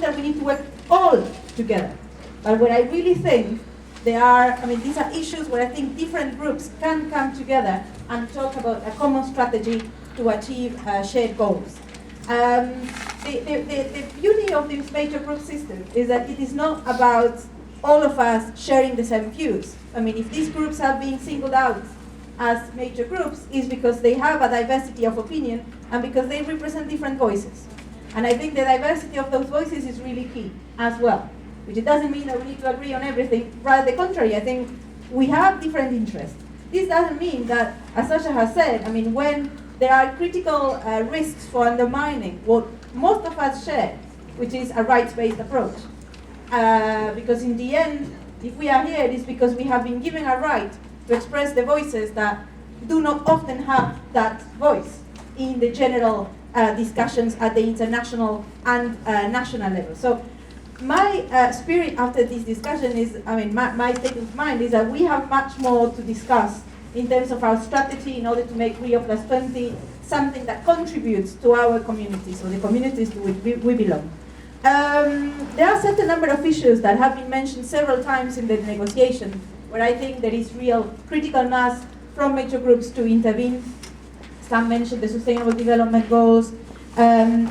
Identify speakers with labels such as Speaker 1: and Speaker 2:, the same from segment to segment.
Speaker 1: that we need to work all together. But what I really think these are issues where I think different groups can come together and talk about a common strategy to achieve shared goals. The beauty of this major group system is that it is not about all of us sharing the same views. If these groups are being singled out as major groups, it's because they have a diversity of opinion and because they represent different voices. And I think the diversity of those voices is really key as well. Which it doesn't mean that we need to agree on everything. Rather the contrary, I think we have different interests. This doesn't mean that, as Sasha has said, when there are critical risks for undermining what most of us share, which is a rights-based approach. Because in the end, if we are here, it is because we have been given a right to express the voices that do not often have that voice in the general discussions at the international and national level. So my spirit after this discussion is, my state of mind is that we have much more to discuss in terms of our strategy in order to make Rio+20 something that contributes to our communities, or the communities to which we belong. There are a certain number of issues that have been mentioned several times in the negotiation where I think there is real critical mass from major groups to intervene. Some mentioned the Sustainable Development Goals,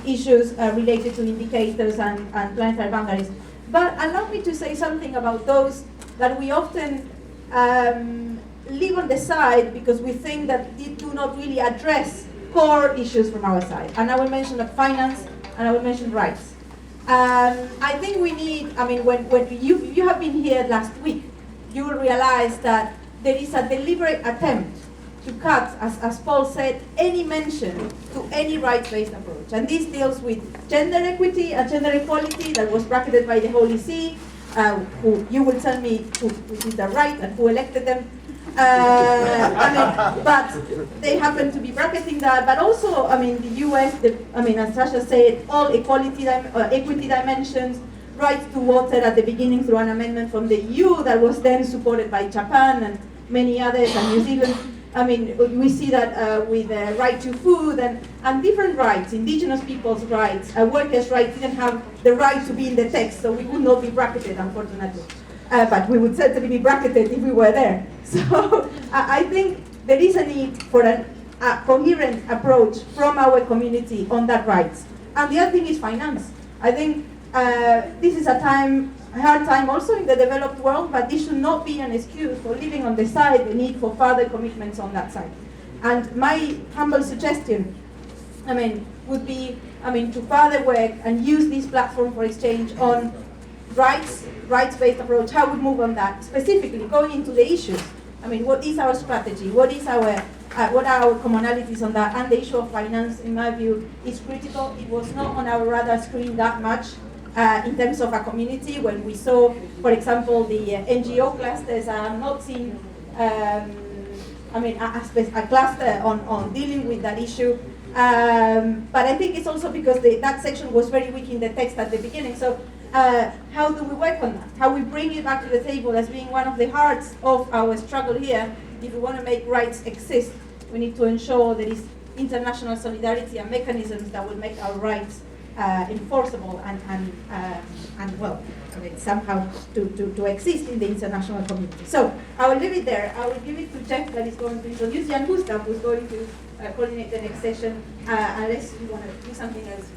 Speaker 1: issues related to indicators and planetary boundaries. But allow me to say something about those that we often leave on the side because we think that they do not really address core issues from our side. And I will mention finance, and I will mention rights. I think we need, when you have been here last week, you will realize that there is a deliberate attempt to cut, as Paul said, any mention to any rights-based approach. And this deals with gender equity and gender equality that was bracketed by the Holy See, who you will tell me who is the right and who elected them. But they happen to be bracketing that. But also, the US, as Sasha said, all equity dimensions, rights to water at the beginning through an amendment from the EU that was then supported by Japan and many others, and New Zealand. We see that with the right to food and different rights, indigenous people's rights, workers' rights didn't have the right to be in the text, so we would not be bracketed, unfortunately. But we would certainly be bracketed if we were there. So I think there is a need for a coherent approach from our community on that rights. And the other thing is finance. I think this is a hard time also in the developed world, but this should not be an excuse for leaving on the side the need for further commitments on that side. And my humble suggestion, would be, to further work and use this platform for exchange on rights-based approach, how we move on that, specifically going into the issues. What is our strategy? What are our commonalities on that? And the issue of finance, in my view, is critical. It was not on our radar screen that much. In terms of a community, when we saw, for example, the NGO clusters, I have not seen a cluster on dealing with that issue. But I think it's also because that section was very weak in the text at the beginning. So how do we work on that? How we bring it back to the table as being one of the hearts of our struggle here? If we want to make rights exist, we need to ensure there is international solidarity and mechanisms that will make our rights enforceable somehow to exist in the international community. So I will leave it there. I will give it to Jeff that is going to introduce Jan Gustav, who's going to coordinate the next session, unless you want to do something else.